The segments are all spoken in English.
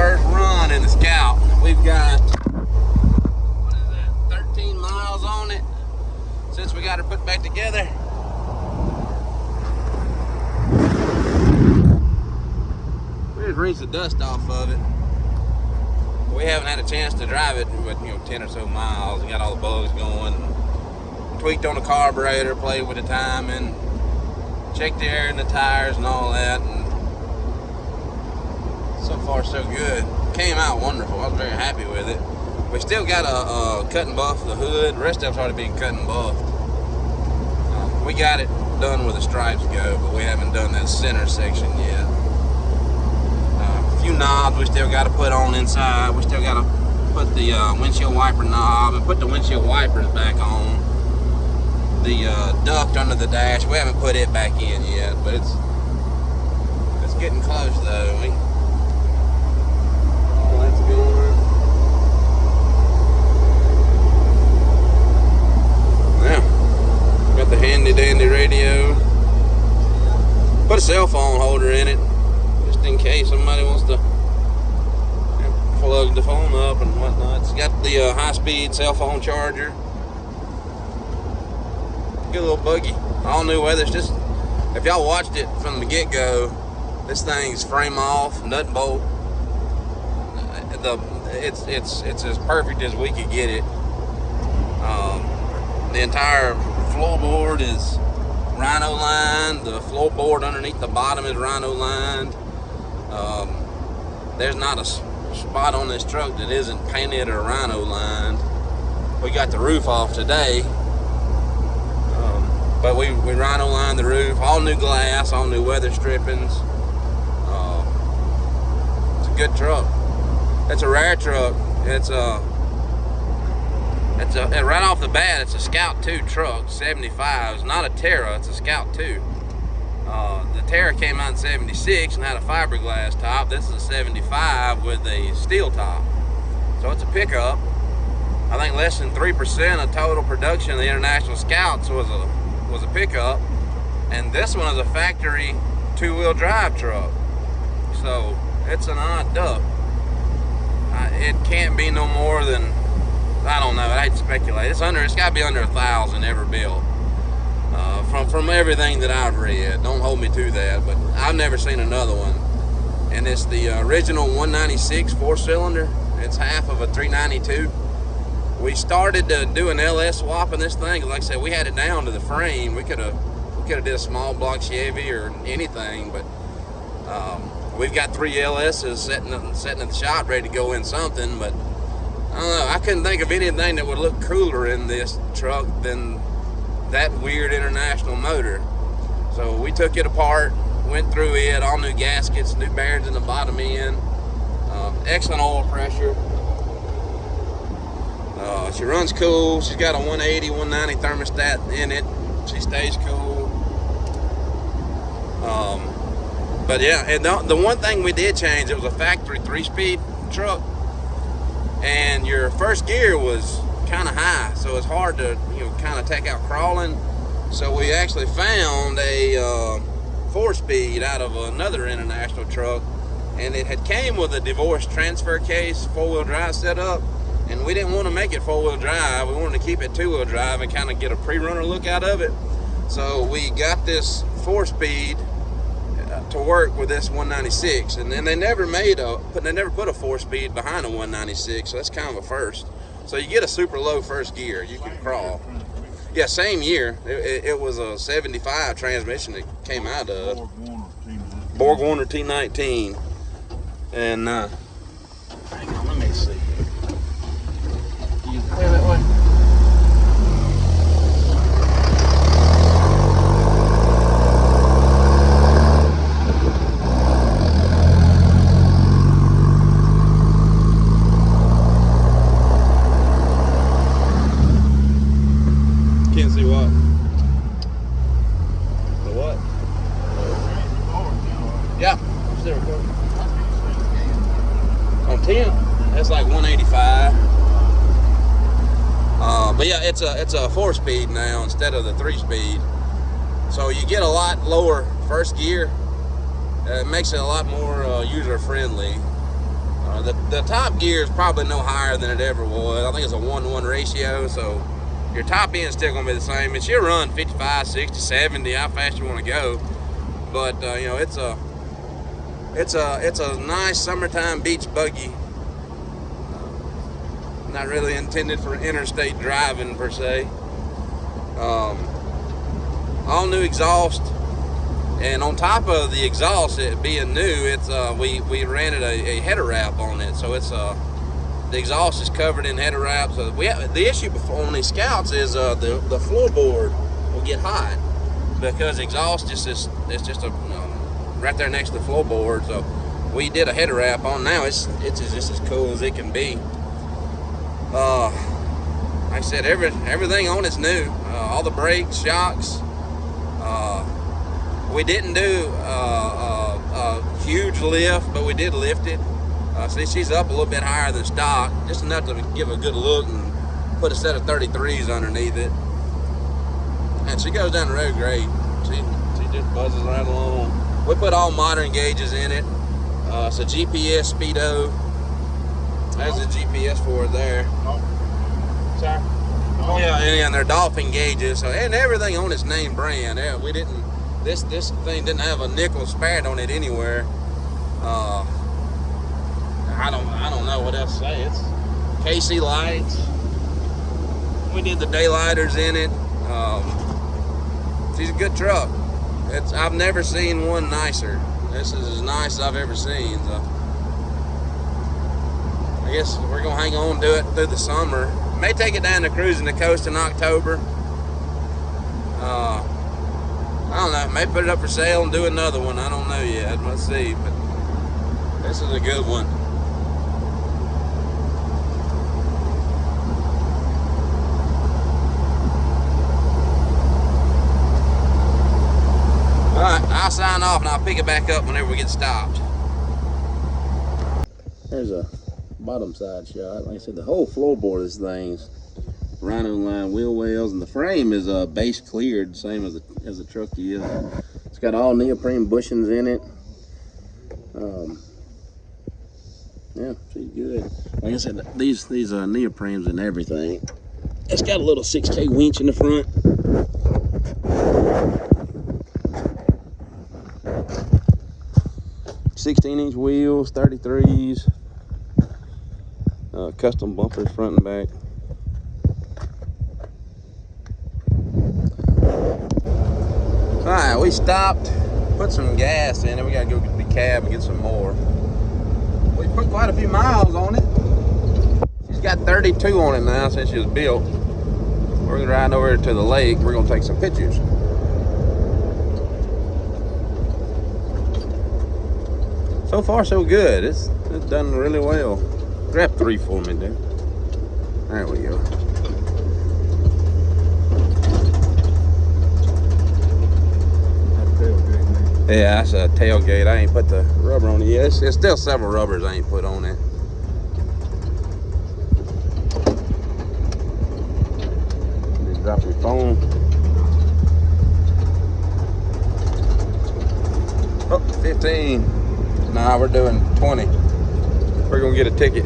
first run in the Scout. We've got, what is that, 13 miles on it since we got her put back together. We just rinsed the dust off of it. We haven't had a chance to drive it, but 10 or so miles. We got all the bugs going. Tweaked on the carburetor, played with the timing, checked the air in the tires and all that, and so far so good. Came out wonderful. I was very happy with it. We still got a cut and buff the hood. The rest of it's already been cut and buffed. We got it done where the stripes go, but we haven't done that center section yet. A few knobs we still got to put on inside. We still got to put the windshield wiper knob and put the windshield wipers back on. The duct under the dash, we haven't put it back in yet, but it's getting close though. All that's going. Now, got the handy dandy radio. Put a cell phone holder in it, just in case somebody wants to plug the phone up and whatnot. It's got the high-speed cell phone charger. Good little buggy. All new weather. It's just, if y'all watched it from the get-go, this thing's frame off, nut and bolt. It's as perfect as we could get it. The entire floorboard is rhino lined. The floorboard underneath the bottom is rhino lined. There's not a spot on this truck that isn't painted or rhino lined. We got the roof off today. But we rhino lined the roof, all new glass, all new weather strippings. It's a good truck. It's a rare truck. It's right off the bat, it's a Scout 2 truck, 75. It's not a Terra, it's a Scout 2. The Terra came out in 76 and had a fiberglass top. This is a 75 with a steel top. So it's a pickup. I think less than 3% of total production of the International Scouts was a pickup, and this one is a factory two-wheel drive truck, so it's an odd duck. It can't be no more than, I don't know, I hate to speculate, it's got to be under 1,000 ever built, from everything that I've read. Don't hold me to that, but I've never seen another one. And it's the original 196 4-cylinder. It's half of a 392. We started to do an LS swap in this thing. Like I said, we had it down to the frame. We could have did a small block Chevy or anything, but we've got 3 LSs sitting at the shop ready to go in something. But I don't know. I couldn't think of anything that would look cooler in this truck than that weird International motor. So we took it apart, went through it, all new gaskets, new bearings in the bottom end, excellent oil pressure. She runs cool. She's got a 180, 190 thermostat in it. She stays cool. But yeah, and the one thing we did change, it was a factory 3-speed truck, and your first gear was kind of high, so it's hard to kind of take out crawling. So we actually found a 4-speed out of another International truck, and it had came with a divorced transfer case, 4-wheel drive setup. And we didn't want to make it 4-wheel drive. We wanted to keep it 2-wheel drive and kind of get a pre-runner look out of it. So we got this 4-speed to work with this 196. And then they never put a 4-speed behind a 196. So that's kind of a first. So you get a super low first gear. You can crawl. Yeah, same year. It was a 75 transmission that came out of Borg Warner T19. And hang on, let me see. Clear that way. Can't see what? The what? Yeah, I'm still recording. On 10, that's like 185. But yeah, it's a 4-speed now instead of the 3-speed. So you get a lot lower first gear. It makes it a lot more user friendly. The top gear is probably no higher than it ever was. I think it's a 1-to-1 ratio, so your top end is still going to be the same. It should run 55, 60, 70, how fast you want to go. But you know, it's a nice summertime beach buggy. Not really intended for interstate driving per se. All new exhaust. And on top of the exhaust, it being new, it's we rented a header wrap on it, so it's the exhaust is covered in header wrap. So the issue before on these Scouts is the floorboard will get hot because exhaust it's just right there next to the floorboard. So we did a header wrap on. Now it's just as cool as it can be. Like I said, everything on it's new. All the brakes, shocks. We didn't do a huge lift, but we did lift it. See, she's up a little bit higher than stock, just enough to give a good look and put a set of 33s underneath it. And she goes down the road great. She just buzzes right along. We put all modern gauges in it. It's a GPS speedo. There's a GPS for it there. Sorry. Oh yeah, and they're Dolphin gauges. So and everything on its name brand. Yeah, we didn't. This thing didn't have a nickel spared on it anywhere. I don't know what else to say. It's KC lights. We did the daylighters in it. She's a good truck. I've never seen one nicer. This is as nice as I've ever seen. So I guess we're gonna hang on to it through the summer. May take it down to cruising the coast in October. I don't know, may put it up for sale and do another one. I don't know yet. Let's see. But this is a good one. All right, I'll sign off and I'll pick it back up whenever we get stopped. There's a bottom side shot. Like I said, the whole floorboard of this thing's Rhino line wheel wells, and the frame is base cleared, same as the truck is. It's got all neoprene bushings in it. Yeah, she's good. Like I said, these neoprenes and everything. It's got a little 6K winch in the front. 16-inch wheels, 33s. Custom bumpers front and back. Alright, we stopped, put some gas in it. We gotta go get the cab and get some more. We put quite a few miles on it. She's got 32 on it now since she was built. We're gonna ride over to the lake. We're gonna take some pictures. So far so good. It's done really well. Grab 3 for me, dude. There we go. Yeah, that's a tailgate. I ain't put the rubber on it yet. There's still several rubbers I ain't put on it. Just drop your phone. Oh, 15. Nah, we're doing 20. We're gonna get a ticket.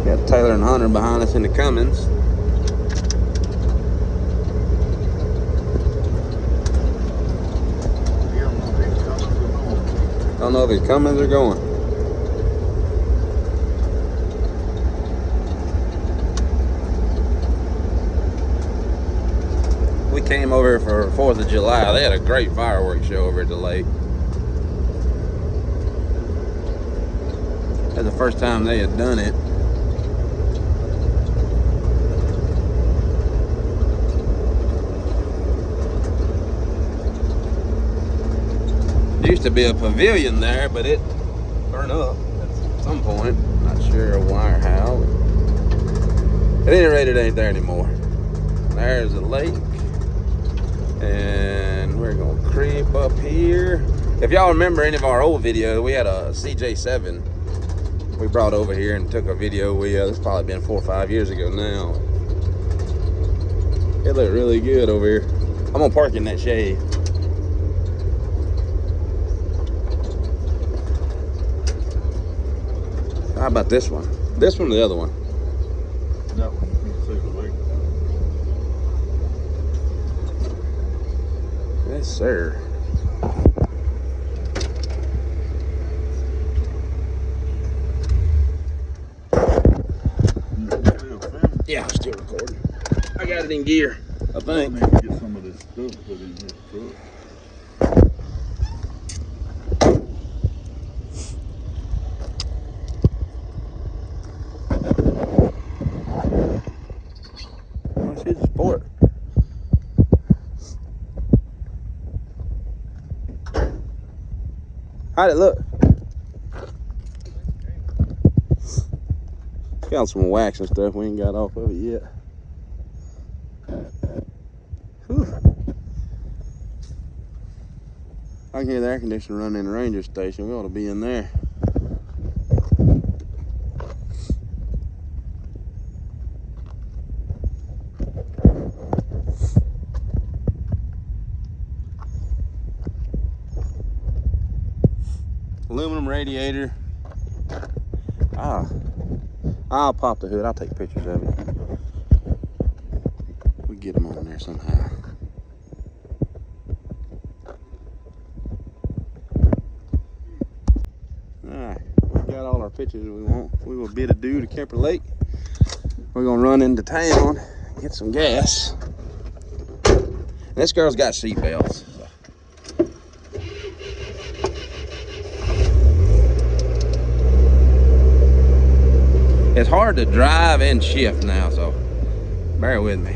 Got Taylor and Hunter behind us in the Cummins. Don't know if his Cummins are going. We came over for 4th of July. They had a great fireworks show over at the lake. That's the first time they had done it. There used to be a pavilion there, but it burned up at some point. Not sure why or how. At any rate, it ain't there anymore. There's a lake. And we're gonna creep up here. If y'all remember any of our old videos, we had a CJ7 we brought over here and took a video with. It's probably been 4 or 5 years ago now. It looked really good over here. I'm gonna park in that shade. How about this one? This one or the other one? That one. Yes, sir. Yeah, I'm still recording. I got it in gear, I think. I need to get some of this stuff put in this truck. Well, she's a sport. How'd it look? It's got some wax and stuff we ain't got off of it yet. Whew. I can hear the air conditioner running in the ranger station. We ought to be in there. Aluminum radiator. I'll pop the hood. I'll take pictures of it. We get them on there somehow. Alright, we got all our pictures we want. We will bid adieu to Kemper Lake. We're gonna run into town, get some gas. This girl's got seat belts. It's hard to drive and shift now, so bear with me.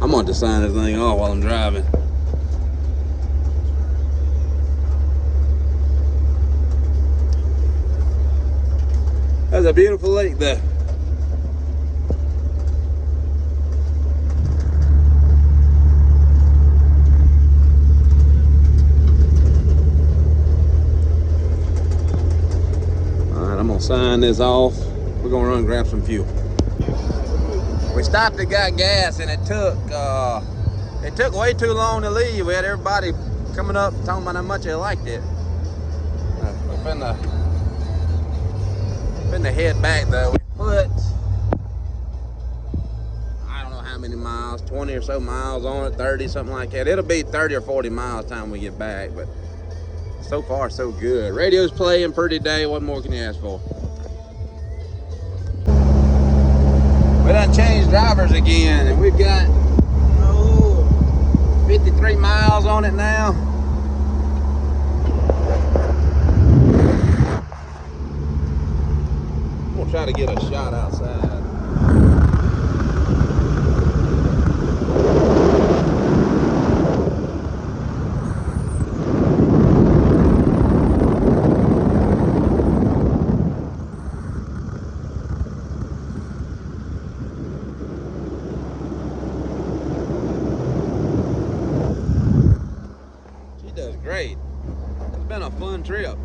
I'm gonna just sign this thing off while I'm driving. That's a beautiful lake there. Sign this off. We're gonna run and grab some fuel. We stopped and got gas, and it took way too long to leave. We had everybody coming up talking about how much they liked it. We're finna head back though. We put, I don't know how many miles, 20 or so miles on it, 30, something like that. It'll be 30 or 40 miles time we get back, but so far so good. Radio's playing pretty day. What more can you ask for? We done changed drivers again, and we've got 53 miles on it now. I'm gonna try to get a shot outside. Great. It's been a fun trip.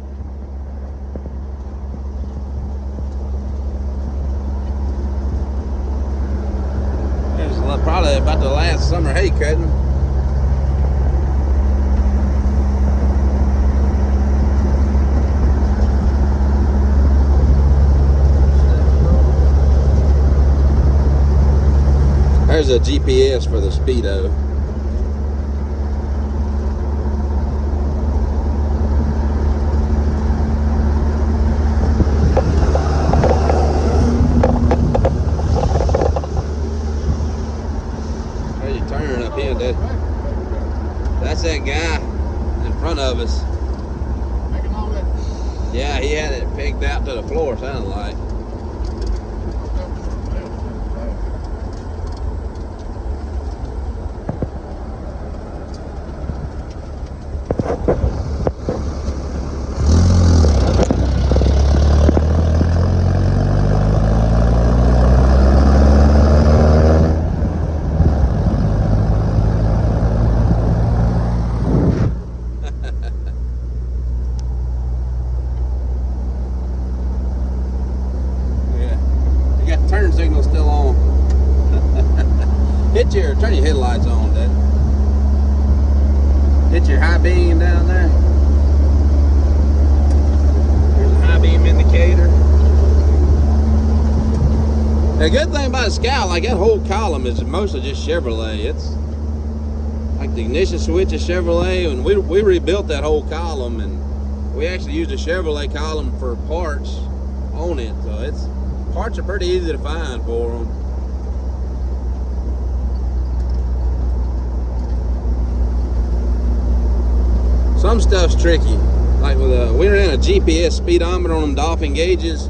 It's probably about the last summer hay cutting. There's a GPS for the Speedo. That's that guy in front of us. Yeah, he had it pegged out to the floor, sounded like. Turn your headlights on, Dad. Hit your high beam down there. There's a high beam indicator. The good thing about a Scout, like that whole column is mostly just Chevrolet. It's like the ignition switch is Chevrolet, and we rebuilt that whole column, and we actually used a Chevrolet column for parts on it. So parts are pretty easy to find for them. Some stuff's tricky. Like we ran a GPS speedometer on them Dolphin gauges.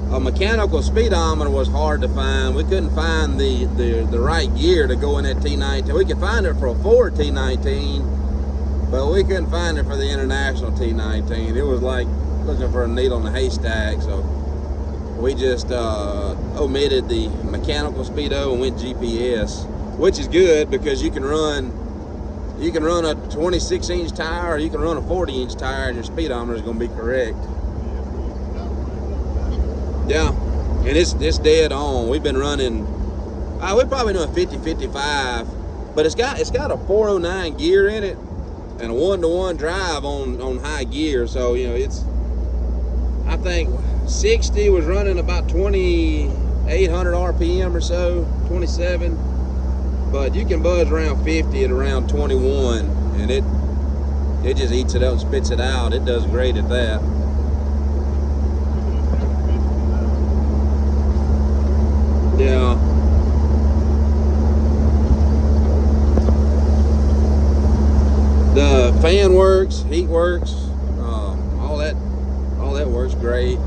A mechanical speedometer was hard to find. We couldn't find the right gear to go in that T19. We could find it for a Ford T19, but we couldn't find it for the International T19. It was like looking for a needle in a haystack. So we just omitted the mechanical speedo and went GPS, which is good because you can run a 26-inch tire or you can run a 40-inch tire and your speedometer is going to be correct. Yeah, and it's dead on. We've been running, we're probably doing 50-55, but it's got a 409 gear in it and a 1-to-1 drive on high gear. So I think 60 was running about 2,800 RPM or so, 27. But you can buzz around 50 at around 21, and it just eats it up and spits it out. It does great at that. Yeah. The fan works, heat works, all that works great.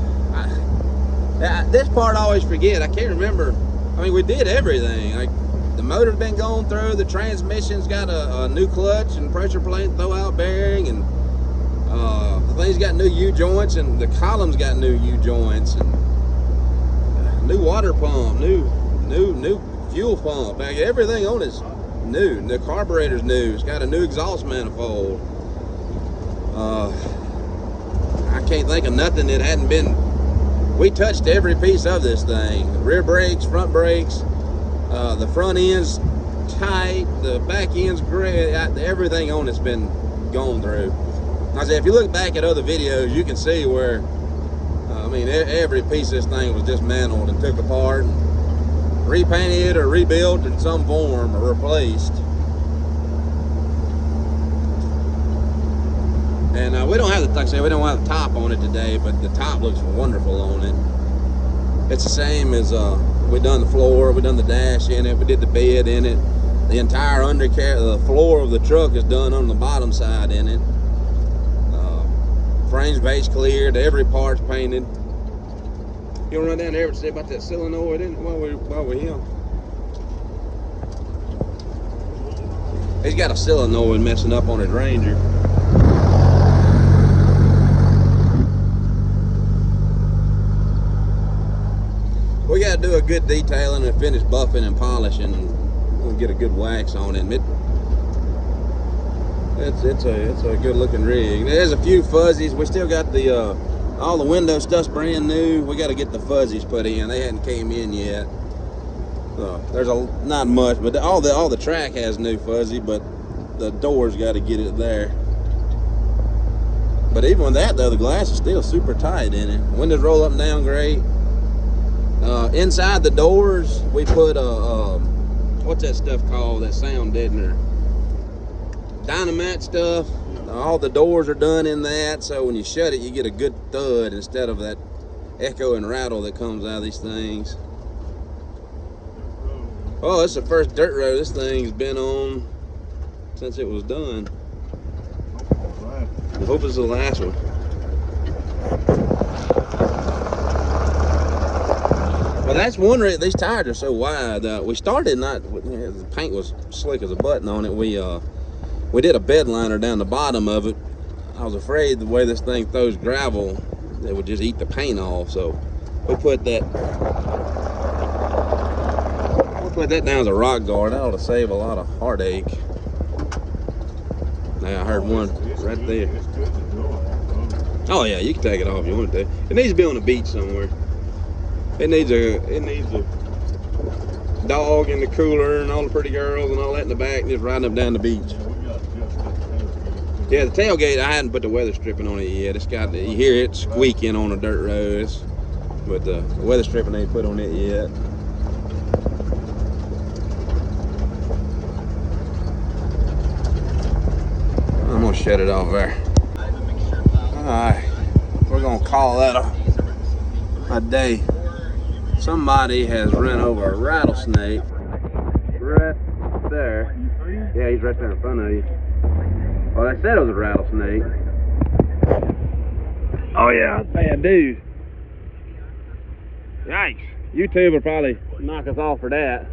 This part I always forget. I can't remember. I mean, we did everything. Like the motor's been going through. The transmission's got a new clutch and pressure plate throw-out bearing, and the thing's got new U-joints, and the column's got new U-joints, and new water pump, new fuel pump. Like everything on it's new. The carburetor's new. It's got a new exhaust manifold. I can't think of nothing that hadn't been. We touched every piece of this thing. The rear brakes, front brakes, the front end's tight, the back end's great. Everything on it's been gone through. I say, if you look back at other videos, you can see where, I mean, every piece of this thing was dismantled and took apart and repainted or rebuilt in some form or replaced. And we don't have like I say, we don't have the top on it today, but the top looks wonderful on it. It's the same as we done the floor, we done the dash in it, we did the bed in it. The entire undercarriage, the floor of the truck is done on the bottom side in it. Frames base cleared, every part's painted. You want to run down there and see about that solenoid while we're here? He's got a solenoid messing up on his Ranger. We got to do a good detailing and finish buffing and polishing, and we'll get a good wax on it. It's a good looking rig. There's a few fuzzies. We still got the all the window stuff's brand new. We got to get the fuzzies put in. They hadn't came in yet. There's not much, but all the track has new fuzzy, but the doors got to get it there. But even with that though, the glass is still super tight in it. Windows roll up and down great. Inside the doors, we put what's that stuff called? That sound deadener. Dynamite stuff. All the doors are done in that, so when you shut it, you get a good thud instead of that echo and rattle that comes out of these things. Oh, it's the first dirt road this thing's been on since it was done. I hope it's the last one. Well, that's one reason these tires are so wide. We started the paint was slick as a button on it. We did a bed liner down the bottom of it. I was afraid the way this thing throws gravel, it would just eat the paint off. So we put that down as a rock guard. That ought to save a lot of heartache. Now I heard one right there. Oh yeah, you can take it off if you want to. It needs to be on the beach somewhere. It needs a dog in the cooler and all the pretty girls and all that in the back, and just riding up down the beach. Yeah, we got just that tailgate. Yeah, the tailgate, I hadn't put the weather stripping on it yet. It's got, you hear it squeaking on a dirt road, but the weather stripping ain't put on it yet. I'm gonna shut it off there. Alright, we're gonna call that a day. Somebody has run over a rattlesnake right there. Yeah, he's right there in front of you. Well, they said it was a rattlesnake. Oh yeah, bad dude. Yikes. YouTube will probably knock us off for that.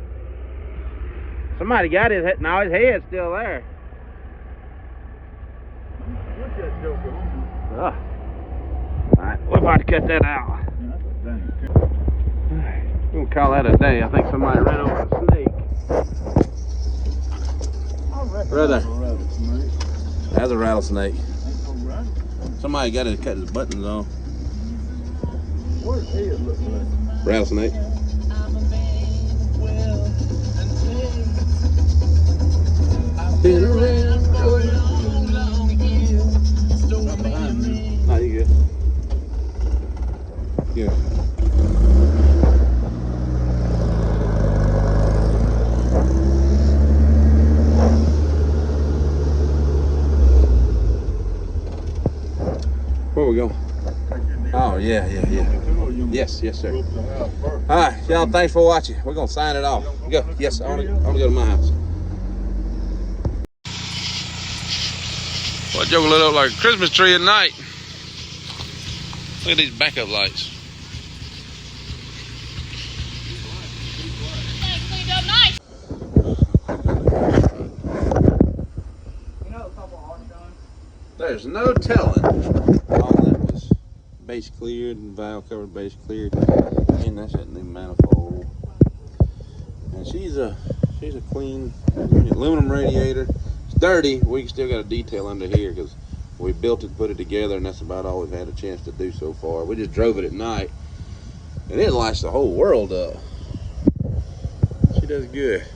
Somebody got his head. Now his head's still there. What's that joker on? Alright, we're about to cut that out. Yeah, that's a dang. We're gonna call that a day. I think somebody ran over a snake. Brother, that's a rattlesnake. Somebody got to cut his buttons off. What does head look like? Rattlesnake. Been around for a long, long year. Right behind me. No, you good. Yeah. Where we going? Oh, yeah. Yes, sir. All right, y'all, thanks for watching. We're going to sign it off. Go. Yes, I want to go to my house. Well, Joker lit up like a Christmas tree at night. Look at these backup lights. Cleaned up nice. There's no telling. All that was base cleared and valve covered, base cleared. And that's that new manifold. And she's a clean aluminum radiator. It's dirty. We still got a detail under here because we built it, put it together, and that's about all we've had a chance to do so far. We just drove it at night, and it lights the whole world up. She does good.